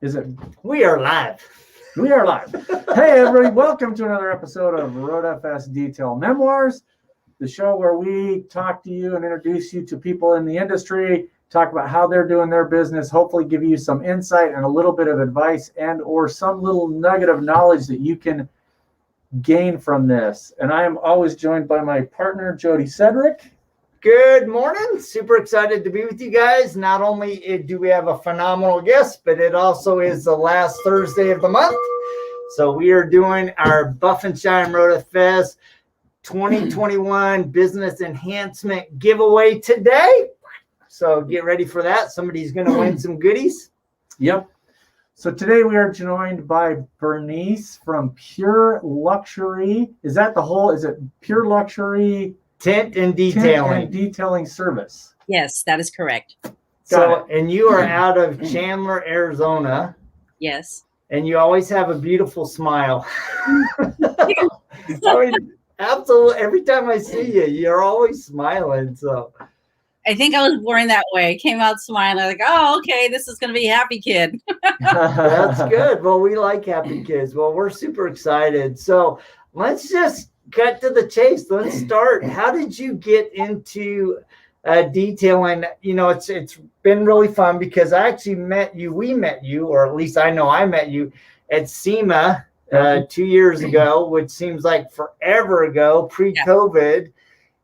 Is it? We are live. We are live. Hey, everybody. Welcome to another episode of RoadFS Detail Memoirs, the show where we talk to you and introduce you to people in the industry, talk about how they're doing their business, hopefully give you some insight and a little bit of advice and or some little nugget of knowledge that you can gain from this. And I am always joined by my partner, Jody Cedric. Good morning. Super excited to be with you guys. Not only do we have a phenomenal guest, but it also is the last Thursday of the month. So we are doing our Buff and Shine RoadFS 2021 Business Enhancement giveaway today. So get ready for that. Somebody's going to win some goodies. Yep. So today we are joined by Bernice from Pure Luxury. Is it Pure Luxury? Tint and detailing service. Yes, that is correct. So, and you are out of Chandler, Arizona. Yes. And you always have a beautiful smile. I mean, absolutely. Every time I see you, you're always smiling. So I think I was born that way. Came out smiling like, oh, okay, this is going to be a happy kid. That's good. Well, we like happy kids. Well, we're super excited. So let's just cut to the chase. Let's start. How did you get into detailing? You know, it's been really fun because I actually met you. We met you, or at least I know I met you at SEMA 2 years ago, which seems like forever ago, pre-COVID.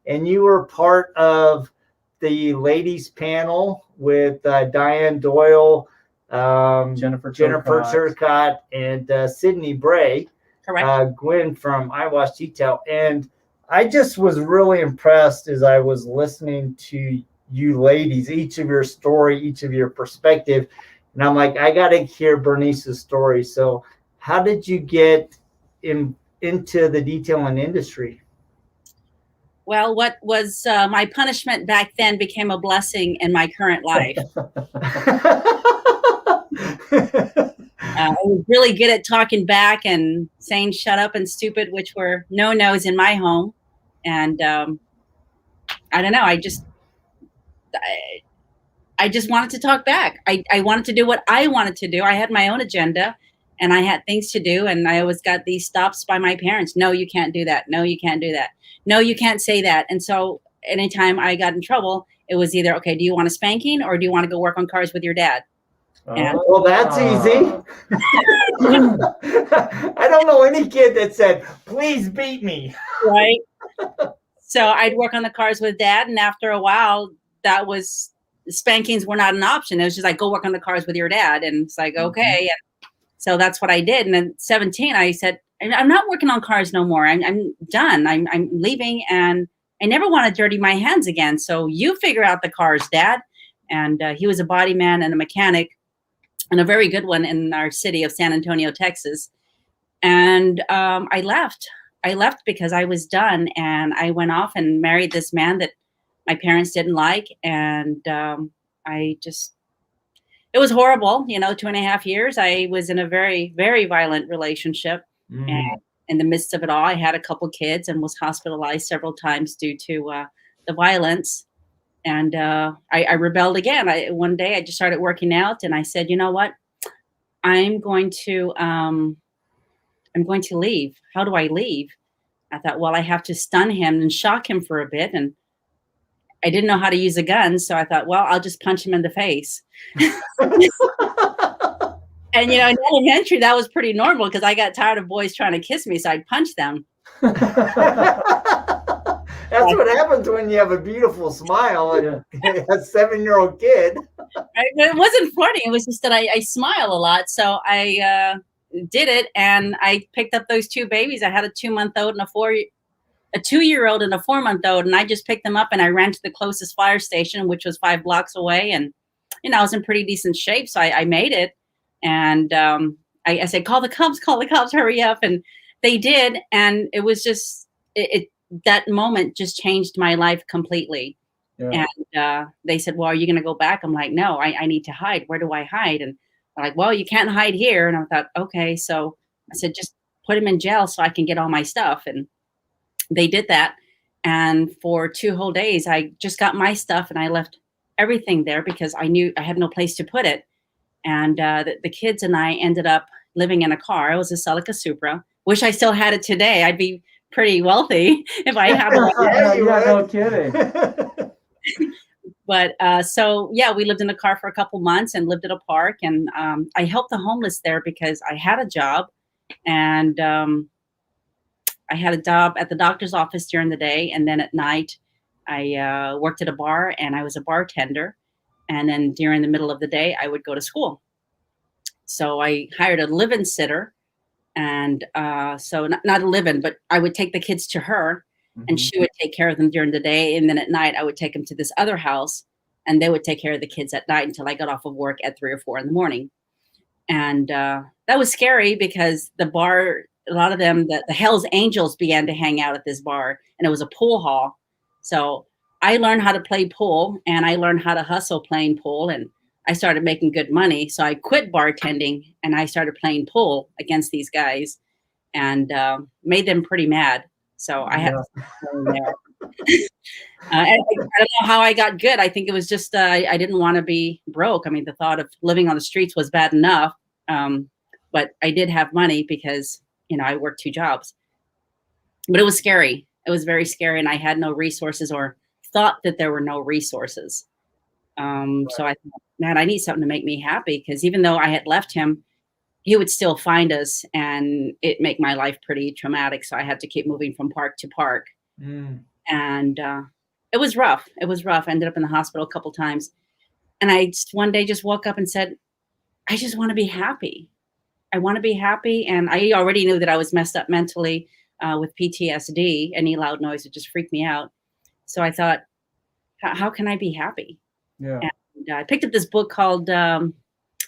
Yeah. And you were part of the ladies panel with Diane Doyle, Jennifer Turcott, and Sydney Bray. Correct. Gwen from iWash Detail. And I just was really impressed as I was listening to you ladies, each of your story, each of your perspective. And I'm like, I got to hear Bernice's story. So how did you get into the detailing industry? Well, what was my punishment back then became a blessing in my current life. I was really good at talking back and saying shut up and stupid, which were no-nos in my home. And I don't know. I just wanted to talk back. I wanted to do what I wanted to do. I had my own agenda and I had things to do. And I always got these stops by my parents. No, you can't do that. No, you can't do that. No, you can't say that. And so anytime I got in trouble, it was either, okay, do you want a spanking or do you want to go work on cars with your dad? Well, that's easy. I don't know any kid that said, please beat me. Right. So I'd work on the cars with dad. And after a while, spankings were not an option. It was just like, go work on the cars with your dad. And it's like, okay. And so that's what I did. And then 17, I said, I'm not working on cars no more. I'm done. I'm leaving. And I never want to dirty my hands again. So you figure out the cars, Dad. And he was a body man and a mechanic, and a very good one in our city of San Antonio, Texas. And I left. I left because I was done. And I went off and married this man that my parents didn't like. And it was horrible. 2.5 years. I was in a very, very violent relationship. And in the midst of it all, I had a couple kids and was hospitalized several times due to the violence. And I rebelled again. One day I just started working out, and I said, you know what? I'm going to leave. How do I leave? I thought, well, I have to stun him and shock him for a bit. And I didn't know how to use a gun. So I thought, well, I'll just punch him in the face. And, in elementary, that was pretty normal because I got tired of boys trying to kiss me. So I'd punch them. That's what happens when you have a beautiful smile and a 7-year-old kid. It wasn't funny. It was just that I smile a lot. So I did it, and I picked up those two babies. I had a 2-month-old and a 2-year-old and a 4-month-old, and I just picked them up and I ran to the closest fire station, which was 5 blocks away. And I was in pretty decent shape, so I made it. And I said, call the cops, hurry up. And they did. And it was just, that moment just changed my life completely. Yeah. And they said, well, are you going to go back? I'm like, no, I need to hide. Where do I hide? And they're like, well, you can't hide here. And I thought, okay. So I said, just put him in jail so I can get all my stuff. And they did that. And for 2 whole days, I just got my stuff and I left everything there because I knew I had no place to put it. And the kids and I ended up living in a car. It was a Celica Supra. Wish I still had it today. I'd be pretty wealthy if I had one. Yeah, no kidding. But so, yeah, we lived in a car for a couple months and lived at a park. And I helped the homeless there because I had a job. And I had a job at the doctor's office during the day. And then at night, I worked at a bar and I was a bartender. And then during the middle of the day, I would go to school. So I hired a live-in sitter. And so not a live-in, but I would take the kids to her and she would take care of them during the day. And then at night, I would take them to this other house and they would take care of the kids at night until I got off of work at 3 or 4 in the morning. And that was scary because the bar, a lot of them, the Hell's Angels began to hang out at this bar and it was a pool hall. So I learned how to play pool and I learned how to hustle playing pool and I started making good money. So I quit bartending and I started playing pool against these guys and made them pretty mad. So I had to go there. I don't know how I got good. I think it was just I didn't want to be broke. I mean, the thought of living on the streets was bad enough. But I did have money because, I worked 2 jobs. But it was scary. It was very scary. And I had no resources or thought that there were no resources. So I thought, man, I need something to make me happy because even though I had left him, he would still find us and it make my life pretty traumatic. So I had to keep moving from park to park. And it was rough. It was rough. I ended up in the hospital a couple times. And I just one day just woke up and said, I just want to be happy. I want to be happy. And I already knew that I was messed up mentally with PTSD. Any loud noise would just freak me out. So I thought, how can I be happy? Yeah. And I picked up this book called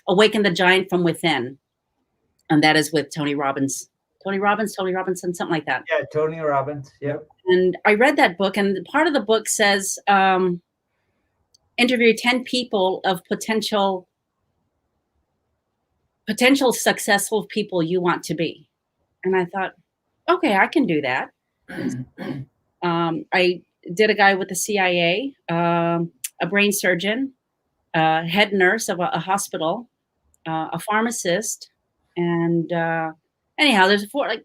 Awaken the Giant from Within. And that is with Tony Robinson, something like that. Yeah, Tony Robbins. Yep. And I read that book, and part of the book says, interview 10 people of potential successful people you want to be. And I thought, okay, I can do that. I did a guy with the CIA, a brain surgeon, head nurse of a hospital, a pharmacist, and anyhow, there's 4. Like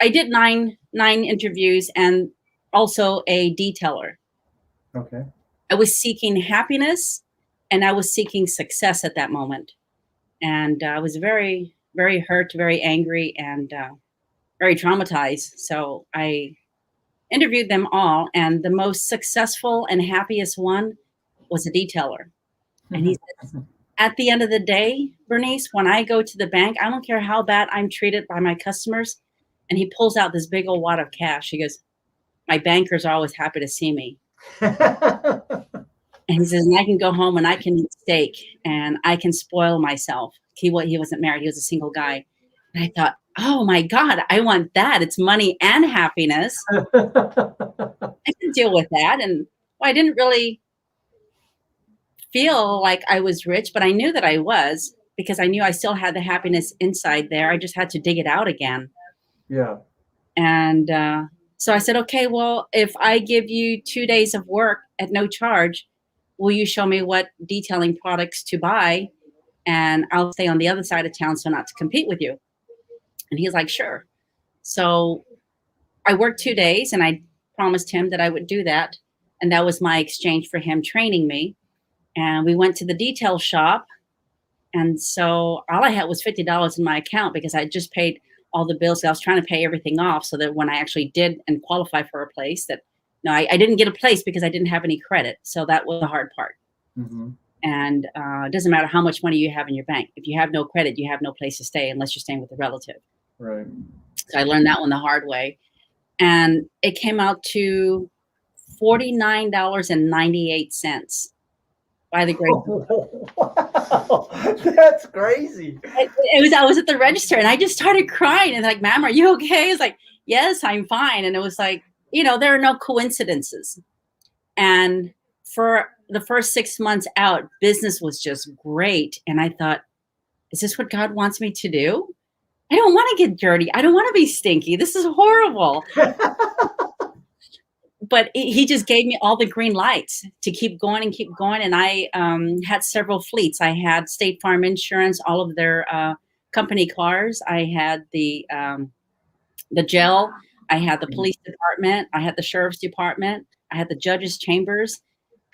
I did nine interviews, and also a detailer. Okay. I was seeking happiness, and I was seeking success at that moment, and I was very, very hurt, very angry, and very traumatized. So I interviewed them all, and the most successful and happiest one was a detailer. And he said, at the end of the day, Bernice, when I go to the bank, I don't care how bad I'm treated by my customers. And he pulls out this big old wad of cash. He goes, my bankers are always happy to see me. And he says, and I can go home and I can eat steak and I can spoil myself. He wasn't married. He was a single guy. And I thought, oh my God, I want that. It's money and happiness. I can deal with that. And I didn't really feel like I was rich, but I knew that I was because I knew I still had the happiness inside there. I just had to dig it out again. Yeah. And so I said, okay, well, if I give you 2 days of work at no charge, will you show me what detailing products to buy? And I'll stay on the other side of town so not to compete with you. And he's like, sure. So I worked 2 days and I promised him that I would do that. And that was my exchange for him training me. And we went to the detail shop. And so all I had was $50 in my account because I just paid all the bills. I was trying to pay everything off so that when I actually did and qualify for a place that, no, I didn't get a place because I didn't have any credit. So that was the hard part. Mm-hmm. And it doesn't matter how much money you have in your bank. If you have no credit, you have no place to stay unless you're staying with a relative. Right. So I learned that one the hard way. And it came out to $49.98 by the grace. Wow, that's crazy. I was at the register and I just started crying and like, ma'am, are you okay? It's like, yes, I'm fine. And it was like, there are no coincidences. And for the first 6 months out, business was just great. And I thought, is this what God wants me to do? I don't want to get dirty. I don't want to be stinky. This is horrible. but he just gave me all the green lights to keep going and keep going. And I had several fleets. I had State Farm Insurance, all of their company cars. I had the jail. I had the police department. I had the sheriff's department. I had the judges' chambers.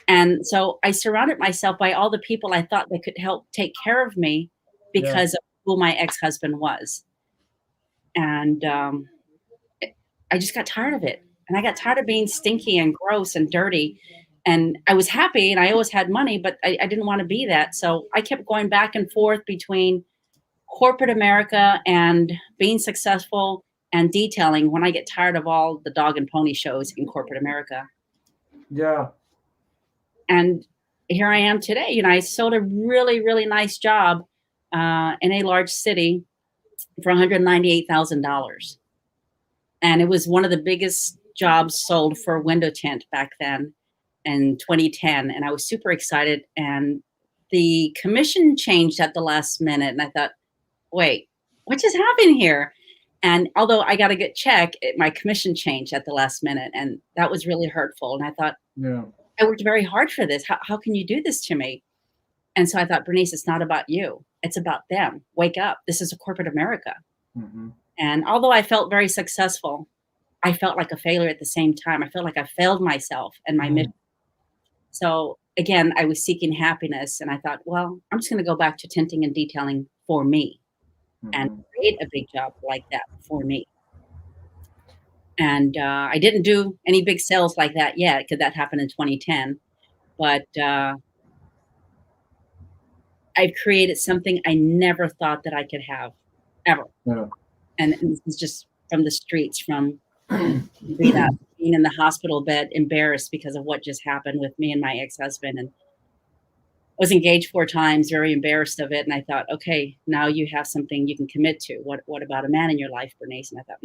And so I surrounded myself by all the people I thought that could help take care of me because of who my ex-husband was. And I just got tired of it. And I got tired of being stinky and gross and dirty. And I was happy and I always had money, but I didn't want to be that. So I kept going back and forth between corporate America and being successful and detailing when I get tired of all the dog and pony shows in corporate America. Yeah. And here I am today. You know, I sold a really, really nice job in a large city for $198,000. And it was one of the biggest jobs sold for window tint back then in 2010. And I was super excited. And the commission changed at the last minute. And I thought, wait, what just happened here? And although I got a good check, my commission changed at the last minute. And that was really hurtful. And I thought, I worked very hard for this. How can you do this to me? And so I thought, Bernice, it's not about you. It's about them. Wake up. This is a corporate America. Mm-hmm. And although I felt very successful, I felt like a failure at the same time. I felt like I failed myself and my mission. So again, I was seeking happiness. And I thought, well, I'm just going to go back to tinting and detailing for me and create a big job like that for me. And I didn't do any big sales like that yet because that happened in 2010. But I've created something I never thought that I could have, ever. Yeah. And this is just from the streets, from being in the hospital bed, embarrassed because of what just happened with me and my ex-husband. And was engaged 4 times, very embarrassed of it. And I thought, okay, now you have something you can commit to. What about a man in your life, Bernice? And I thought,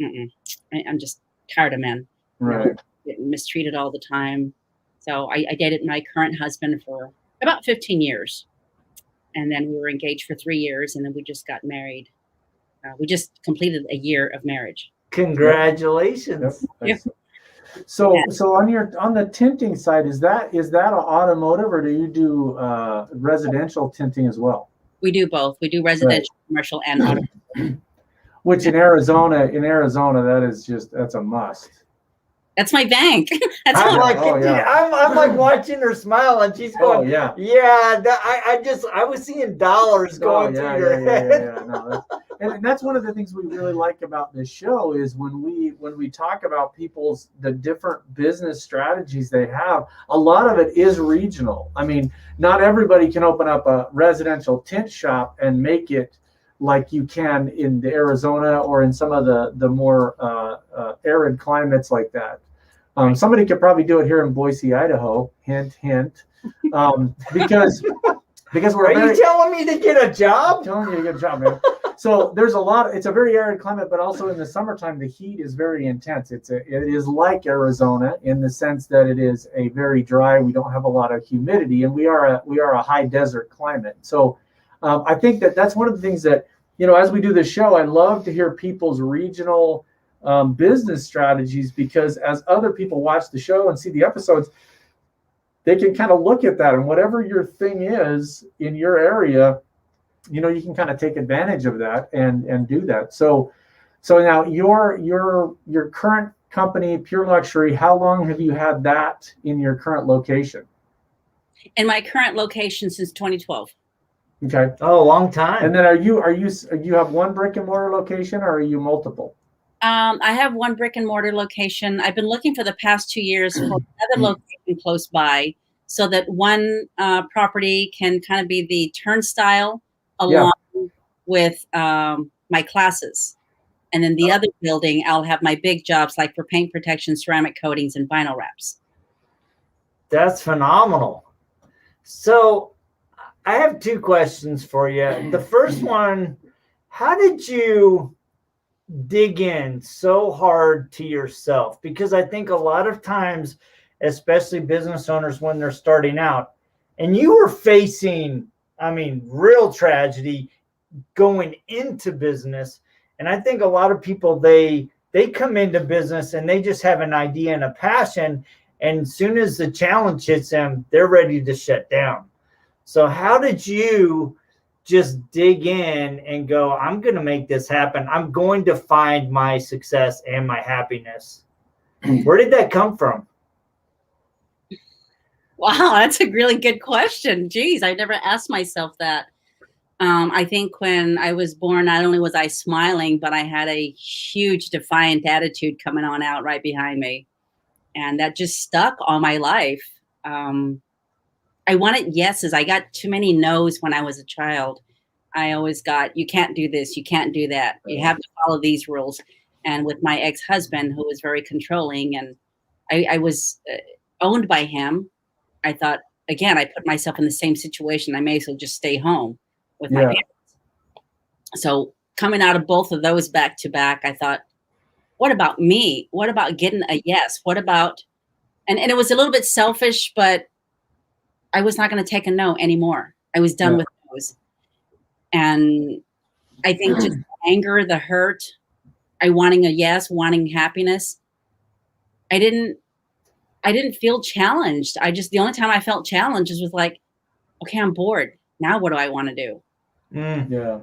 I'm just tired of men. Right. Getting mistreated all the time. So I dated my current husband for about 15 years. And then we were engaged for 3 years. And then we just got married. We just completed a year of marriage. Congratulations. Yep. So on the tinting side, is that an automotive, or do you do residential tinting as well? We do both. We do residential, commercial, and automotive. Which in Arizona, that's a must. That's my bank. That's I'm like watching her smile, and she's going, I was seeing dollars going through your head. No, and that's one of the things we really like about this show is when we talk about the different business strategies they have, a lot of it is regional. I mean, not everybody can open up a residential tint shop and make it like you can in the Arizona or in some of the more arid climates like that. Somebody could probably do it here in Boise, Idaho. Hint, hint. Because we're. Are you telling me to get a job? I'm telling you to get a job, man. So there's it's a very arid climate, but also in the summertime, the heat is very intense. It is like Arizona in the sense that it is a very dry. We don't have a lot of humidity, and we are a high desert climate. So I think that's one of the things that, as we do this show, I love to hear people's regional business strategies, because as other people watch the show and see the episodes, they can kind of look at that, and whatever your thing is in your area, you can kind of take advantage of that and do that. So now your current company, Pure Luxury, how long have you had that in your current location? In my current location since 2012. Okay. Oh, a long time. And then you have one brick and mortar location, or are you multiple? I have one brick and mortar location. I've been looking for the past 2 years for another location close by, so that one property can kind of be the turnstile along with my classes. And then the other building, I'll have my big jobs like for paint protection, ceramic coatings, and vinyl wraps. That's phenomenal. So I have 2 questions for you. The first one, how did you dig in so hard to yourself? Because I think a lot of times, especially business owners when they're starting out, and you were facing, real tragedy going into business. And I think a lot of people, they they come into business and they just have an idea and a passion. And as soon as the challenge hits them, they're ready to shut down. So how did you just dig in and go, I'm going to make this happen. I'm going to find my success and my happiness. Where did that come from? Wow, that's a really good question. Geez, I never asked myself that. I think when I was born, not only was I smiling, but I had a huge defiant attitude coming on out right behind me. And that just stuck all my life. I wanted yeses. I got too many no's when I was a child. I always got, you can't do this, you can't do that. You have to follow these rules. And with my ex-husband, who was very controlling, and I was owned by him, I thought, again, I put myself in the same situation. I may as well just stay home with my parents. So coming out of both of those back to back, I thought, what about me? What about getting a yes? What about, and it was a little bit selfish, but I was not going to take a no anymore. I was done with those. And I think just the anger, the hurt, I wanting a yes, wanting happiness. I didn't feel challenged. The only time I felt challenged was like, okay, I'm bored. Now what do I want to do? Yeah.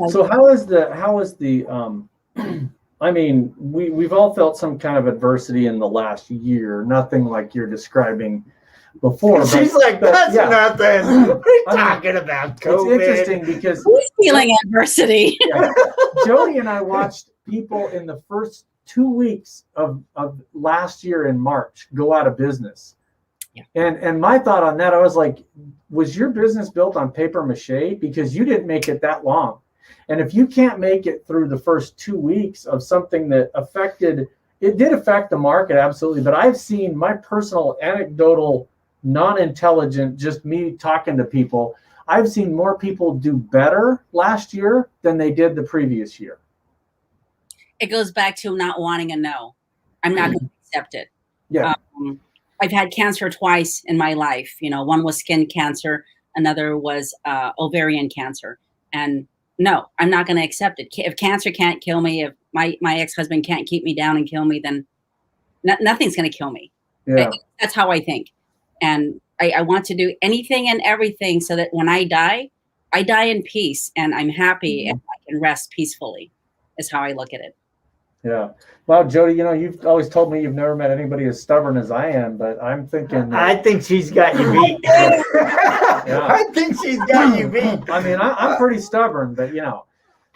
So how is the I mean, we've all felt some kind of adversity in the last year, nothing like you're describing before. She's like, that's nothing. What are you talking about, COVID? It's interesting because who's feeling adversity? Jody and I watched people in the first 2 weeks of last year in March go out of business. Yeah. And my thought on that, I was like, was your business built on paper mache? Because you didn't make it that long. And if you can't make it through the first 2 weeks of something that it did affect the market, absolutely. But I've seen my personal anecdotal, non-intelligent, just me talking to people, I've seen more people do better last year than they did the previous year. It goes back to not wanting a no. I'm not going to accept it. Yeah. I've had cancer twice in my life. One was skin cancer. Another was ovarian cancer. And no, I'm not going to accept it. If cancer can't kill me, if my ex-husband can't keep me down and kill me, then nothing's going to kill me. Yeah. That's how I think. And I want to do anything and everything so that when I die in peace and I'm happy and I can rest peacefully is how I look at it. Yeah. Well, Jody, you've always told me you've never met anybody as stubborn as I am, but I'm thinking. I think she's got you beat. I think she's got you beat. I mean, I'm pretty stubborn, but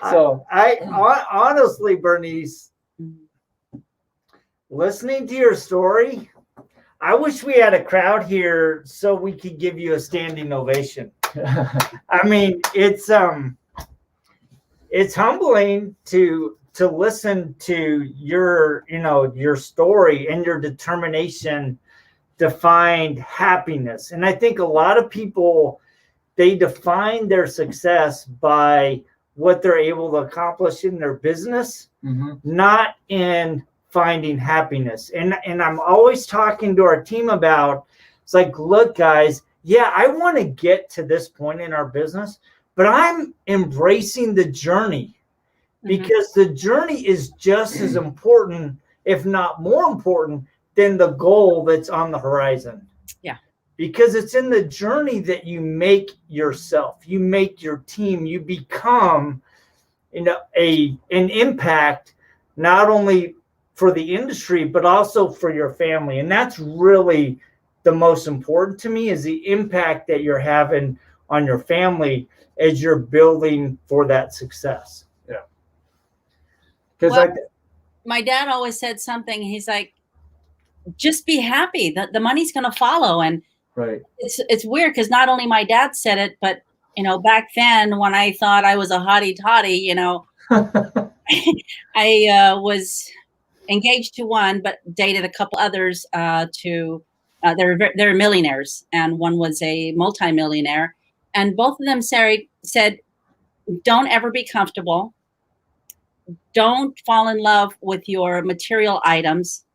so. I honestly, Bernice, listening to your story, I wish we had a crowd here so we could give you a standing ovation. I mean, it's humbling to listen to your story and your determination to find happiness. And I think a lot of people, they define their success by what they're able to accomplish in their business, not in finding happiness. And I'm always talking to our team about, it's like, look, guys, I want to get to this point in our business, but I'm embracing the journey. Because the journey is just as important, if not more important, than the goal that's on the horizon. Yeah. Because it's in the journey that you make yourself, you make your team, you become an impact, not only for the industry, but also for your family. And that's really the most important to me, is the impact that you're having on your family as you're building for that success. Well, my dad always said something. He's like, just be happy. The money's going to follow. And it's weird because not only my dad said it, but, back then when I thought I was a hottie toddy, I was engaged to one, but dated a couple others they're millionaires. And one was a multimillionaire. And both of them said, don't ever be comfortable. Don't fall in love with your material items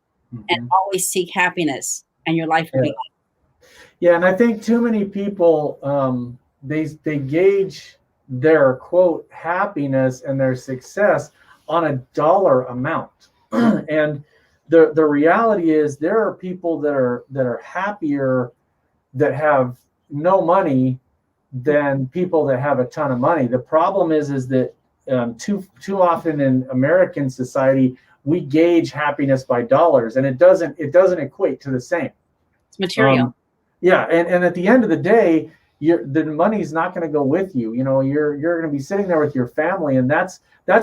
and always seek happiness, and your life will be good. Yeah, and I think too many people, they gauge their, quote, happiness and their success on a dollar amount. And the reality is there are people that are happier that have no money than people that have a ton of money. The problem is that too often in American society we gauge happiness by dollars, and it doesn't equate to the same. It's material. Yeah, and at the end of the day, the money's not going to go with you. You know, you're going to be sitting there with your family, and that's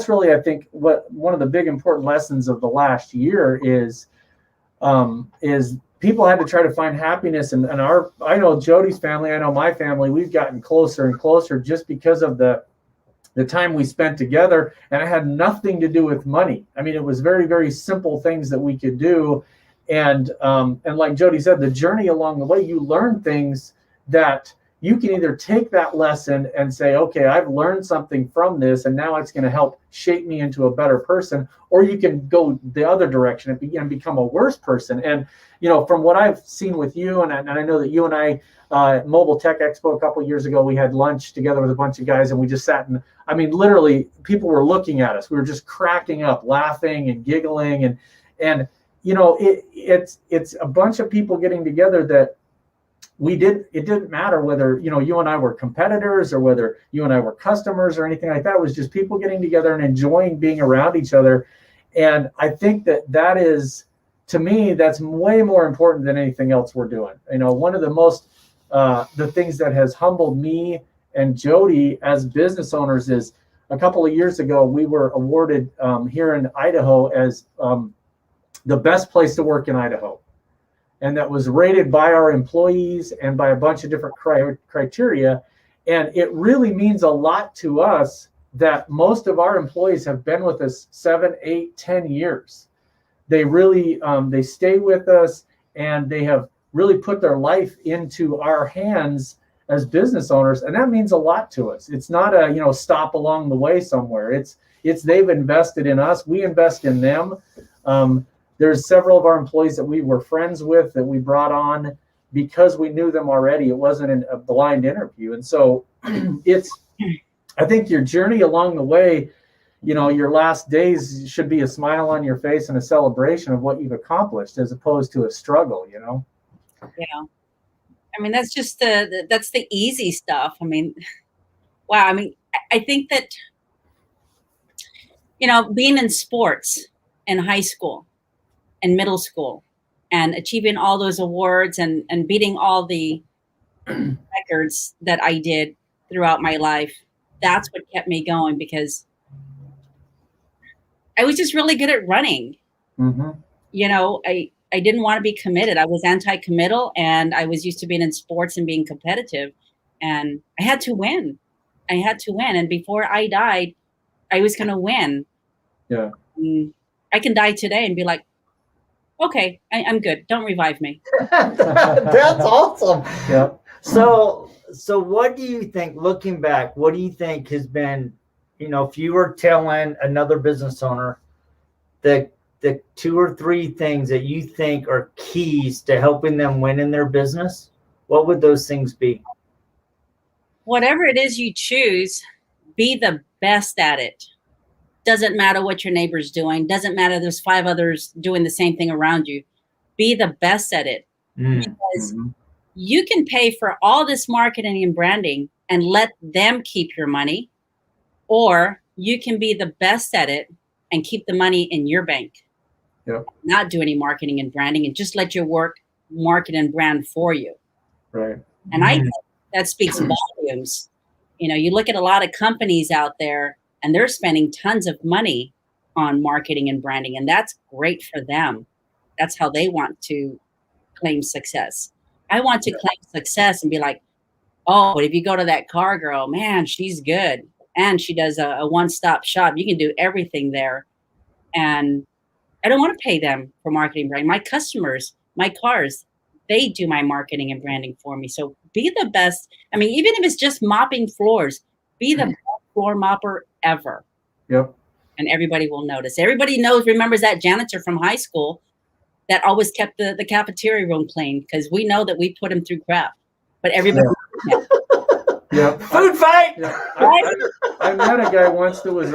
really, I think, what one of the big important lessons of the last year is people had to try to find happiness. And I know Jody's family, I know my family, we've gotten closer and closer just because of the time we spent together, and it had nothing to do with money. I mean, it was very, very simple things that we could do. And like Jody said, the journey along the way, you learn things that you can either take that lesson and say, okay, I've learned something from this, and now it's going to help shape me into a better person, or you can go the other direction and become a worse person. And, you know, from what I've seen with you, and I know that you and I, Mobile Tech Expo a couple of years ago, we had lunch together with a bunch of guys, and we just sat and, I mean, literally people were looking at us. We were just cracking up, laughing and giggling. And you know, it's a bunch of people getting together that it didn't matter whether, you know, you and I were competitors or whether you and I were customers or anything like that. It was just people getting together and enjoying being around each other. And I think that is, to me, that's way more important than anything else we're doing. You know, one of the most, the things that has humbled me and Jody as business owners is a couple of years ago, we were awarded here in Idaho as the best place to work in Idaho. And that was rated by our employees and by a bunch of different criteria. And it really means a lot to us that most of our employees have been with us 7, 8, 10 years. They really, they stay with us, and they have really put their life into our hands as business owners. And that means a lot to us. It's not a, you know, stop along the way somewhere. It's they've invested in us. We invest in them. There's several of our employees that we were friends with that we brought on because we knew them already. It wasn't a blind interview. And so I think your journey along the way, you know, your last days should be a smile on your face and a celebration of what you've accomplished as opposed to a struggle, you know? Yeah. I mean, that's just that's the easy stuff. I mean, wow. I mean, I think that, you know, being in sports in high school and middle school and achieving all those awards and beating all the records that I did throughout my life, that's what kept me going, because I was just really good at running. Mm-hmm. You know, I didn't want to be committed. I was anti-committal, and I was used to being in sports and being competitive, and I had to win. And before I died, I was going to win. Yeah. I can die today and be like, okay, I'm good. Don't revive me. That's awesome. Yeah. So what do you think, looking back, what do you think has been, you know, if you were telling another business owner the 2 or 3 things that you think are keys to helping them win in their business, what would those things be? Whatever it is you choose, be the best at it. Doesn't matter what your neighbor's doing. Doesn't matter there's 5 others doing the same thing around you. Be the best at it. Because you can pay for all this marketing and branding and let them keep your money, or you can be the best at it and keep the money in your bank. Yep. Not do any marketing and branding and just let your work market and brand for you. Right. And I think that speaks volumes. You know, you look at a lot of companies out there, and they're spending tons of money on marketing and branding, and that's great for them. That's how they want to claim success. I want to claim success and be like, oh, but if you go to that car girl, man, she's good. And she does a one-stop shop. You can do everything there. And I don't want to pay them for marketing and branding. My customers, my cars, they do my marketing and branding for me. So be the best. I mean, even if it's just mopping floors, be the best floor mopper ever. Yep. And everybody will notice. Everybody remembers that janitor from high school that always kept the cafeteria room clean, because we know that we put him through crap. But everybody Yeah. Food fight. Yeah. I met a guy once that was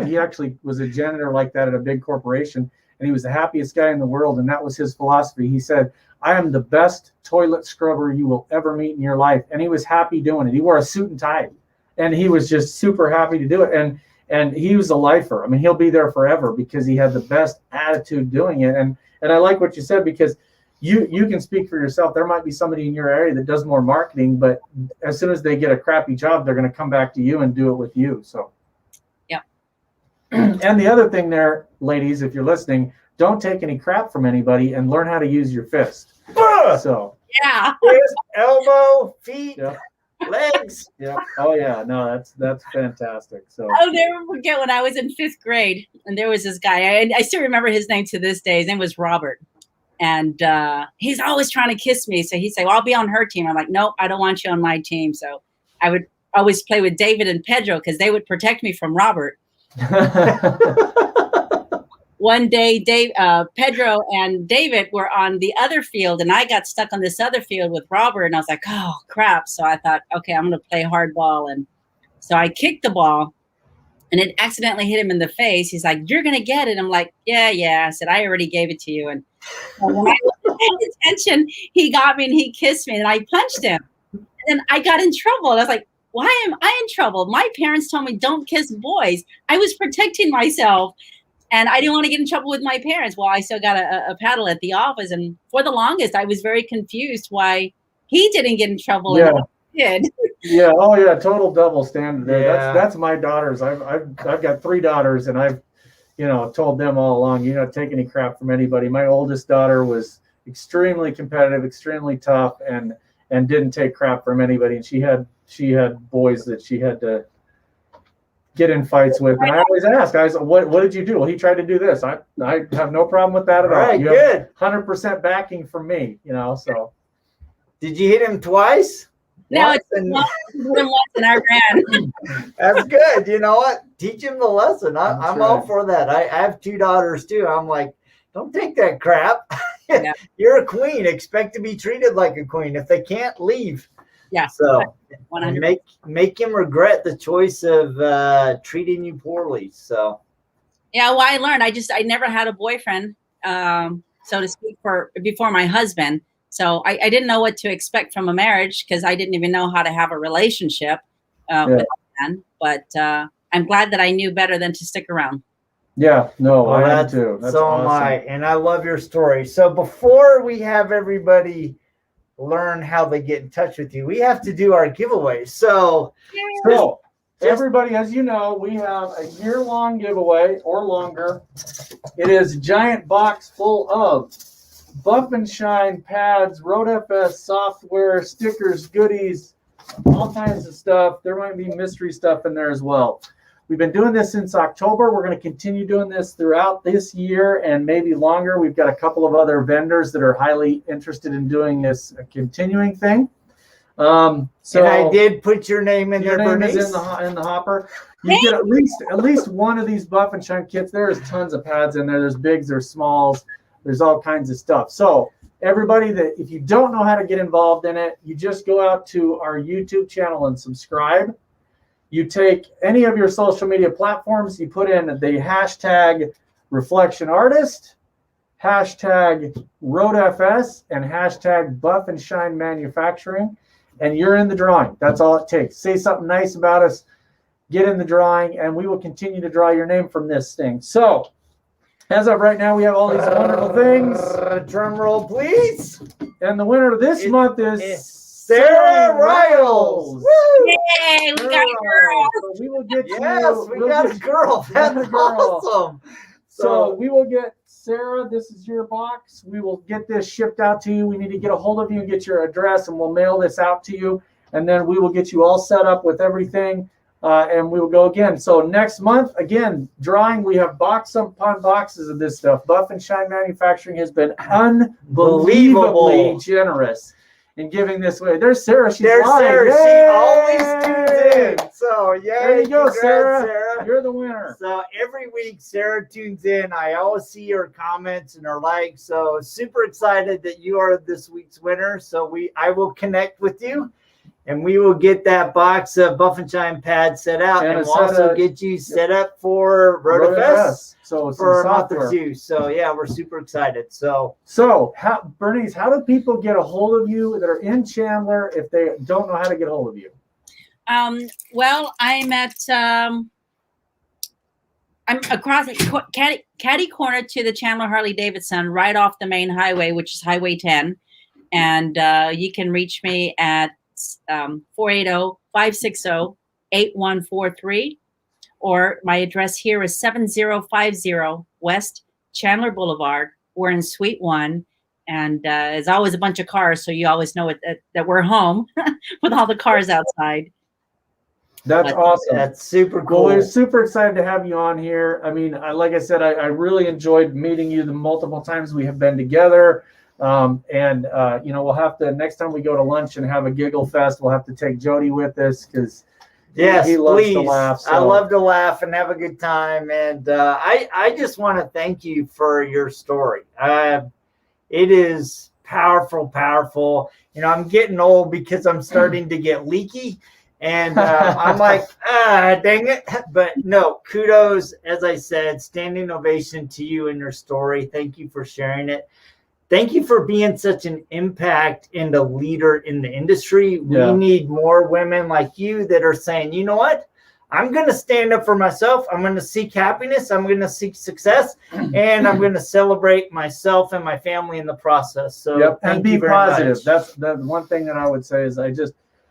he actually was a janitor like that at a big corporation, and he was the happiest guy in the world. And that was his philosophy. He said, I am the best toilet scrubber you will ever meet in your life. And he was happy doing it. He wore a suit and tie, and he was just super happy to do it. And he was a lifer. I mean, he'll be there forever because he had the best attitude doing it. And I like what you said, because you can speak for yourself. There might be somebody in your area that does more marketing, but as soon as they get a crappy job, they're going to come back to you and do it with you. So, yeah. And the other thing there, ladies, if you're listening, don't take any crap from anybody and learn how to use your fist. So, Yeah. Fist, elbow, feet, yeah. legs. Yeah. Oh yeah. No, that's fantastic. So I'll never forget when I was in 5th grade, and there was this guy. I still remember his name to this day. His name was Robert, and he's always trying to kiss me. So he'd say, "Well, I'll be on her team." I'm like, "Nope, I don't want you on my team." So I would always play with David and Pedro because they would protect me from Robert. One day, Pedro and David were on the other field, and I got stuck on this other field with Robert, and I was like, oh, crap. So I thought, okay, I'm going to play hardball. And so I kicked the ball, and it accidentally hit him in the face. He's like, you're going to get it. I'm like, yeah. I said, I already gave it to you. And when I wasn't paying attention, he got me, and he kissed me, and I punched him. And then I got in trouble. And I was like, why am I in trouble? My parents told me don't kiss boys. I was protecting myself. And I didn't want to get in trouble with my parents. Well, I still got a paddle at the office. And for the longest, I was very confused why he didn't get in trouble. Yeah. And I did. Yeah. Oh yeah. Total double standard there. Yeah. That's my daughters. I've got 3 daughters, and I've, told them all along, you don't take any crap from anybody. My oldest daughter was extremely competitive, extremely tough, and didn't take crap from anybody. And she had boys that she had to get in fights with, and I always ask, guys, what did you do? Well, he tried to do this. I have no problem with that at all. Right, You good. have 100% backing from me, So Did you hit him twice? No, Once? it's once and I ran. That's good. You know what? Teach him the lesson. I'm all right. for that. I have 2 daughters too. I'm like, don't take that crap. Yeah. You're a queen. Expect to be treated like a queen. If they can't, leave. Yeah. So 100%. make him regret the choice of treating you poorly. So Yeah, well, I learned. I never had a boyfriend, so to speak, before my husband. So I didn't know what to expect from a marriage because I didn't even know how to have a relationship with a man. But I'm glad that I knew better than to stick around. yeah, no, well, I am too. That's so awesome. am I, and I love your story. So before we have everybody learn how they get in touch with you, we have to do our giveaway. So everybody, as you know, we have a year-long giveaway or longer. It is a giant box full of Buff and Shine pads, RoadFS software, stickers, goodies, all kinds of stuff. There might be mystery stuff in there as well. We've been doing this since October. We're going to continue doing this throughout this year and maybe longer. We've got a couple of other vendors that are highly interested in doing this continuing thing. So and I did put your name in there, name Bernice. is in the hopper. You get at least one of these Buff and Shine kits. There's tons of pads in there. There's bigs, there's smalls, there's all kinds of stuff. So everybody, that if you don't know how to get involved in it, you just go out to our YouTube channel and subscribe. You take any of your social media platforms, you put in the hashtag Reflection Artist, hashtag RoadFS, and hashtag Buff and Shine Manufacturing, and you're in the drawing. That's all it takes. Say something nice about us, get in the drawing, and we will continue to draw your name from this thing. So, as of right now, we have all these wonderful things. Drum roll, please. And the winner of this month is Sarah Riles. Woo! Yay, we got a girl. So we will get you. Yes, we got a girl. That's awesome. So we will get Sarah. This is your box. We will get this shipped out to you. We need to get a hold of you and get your address, and we'll mail this out to you. And then we will get you all set up with everything, and we will go again. So next month, again, drawing. We have box upon boxes of this stuff. Buff and Shine Manufacturing has been unbelievably generous in giving this away. There's Sarah. She's There's live. Sarah. Yay! She always tunes in. So, yeah. There you go, Sarah. You're the winner. So every week, Sarah tunes in. I always see her comments and her likes. So super excited that you are this week's winner. So I will connect with you. and we will get that box of Buff and Shine pads set out, and we'll also get you set up for RoadFS. So for a month or two. So yeah, we're super excited. So Bernice, how do people get a hold of you that are in Chandler if they don't know how to get a hold of you? Well, I'm across catty corner to the Chandler Harley Davidson, right off the main highway, which is Highway 10. And you can reach me at 480-560-8143. Or my address here is 7050 West Chandler Boulevard. We're in Suite 1. And there's always a bunch of cars, so you always know that we're home with all the cars outside. That's awesome. That's super cool. Well, we're super excited to have you on here. I mean, like I said, I really enjoyed meeting you the multiple times we have been together. We'll have to, next time we go to lunch and have a giggle fest, we'll have to take Jody with us because he loves to laugh. So. I love to laugh and have a good time. And I just want to thank you for your story. It is powerful. I'm getting old because I'm starting to get leaky. And I'm like, dang it. But no, kudos, as I said, standing ovation to you and your story. Thank you for sharing it. Thank you for being such an impact and a leader in the industry. Yeah. We need more women like you that are saying, you know what? I'm going to stand up for myself. I'm going to seek happiness. I'm going to seek success. And I'm going to celebrate myself and my family in the process. So and be positive. That's the one thing that I would say is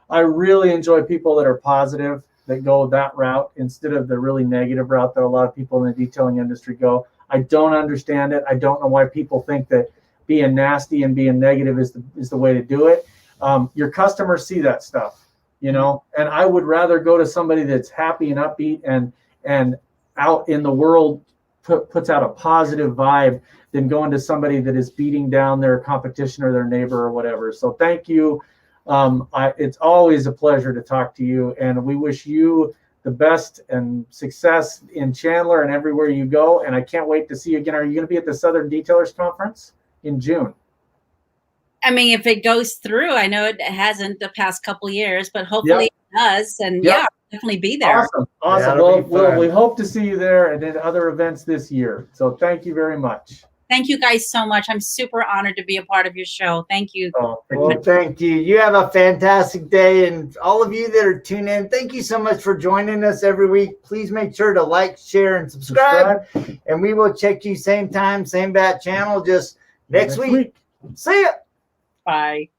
I really enjoy people that are positive, that go that route instead of the really negative route that a lot of people in the detailing industry go. I don't understand it. I don't know why people think that being nasty and being negative is the way to do it. Your customers see that stuff, and I would rather go to somebody that's happy and upbeat and out in the world puts out a positive vibe than going to somebody that is beating down their competition or their neighbor or whatever. So thank you. It's always a pleasure to talk to you, and we wish you the best and success in Chandler and everywhere you go. And I can't wait to see you again. Are you going to be at the Southern Detailers Conference in June? I mean, if it goes through, I know it hasn't the past couple of years, but hopefully it does. And definitely be there. Awesome. Well, we hope to see you there and at other events this year. So thank you very much. Thank you guys so much. I'm super honored to be a part of your show. Thank you. Well, thank you. You have a fantastic day. And all of you that are tuning in, thank you so much for joining us every week. Please make sure to like, share, and subscribe. And we will check you same time, same bat channel, just next week. See ya. Bye.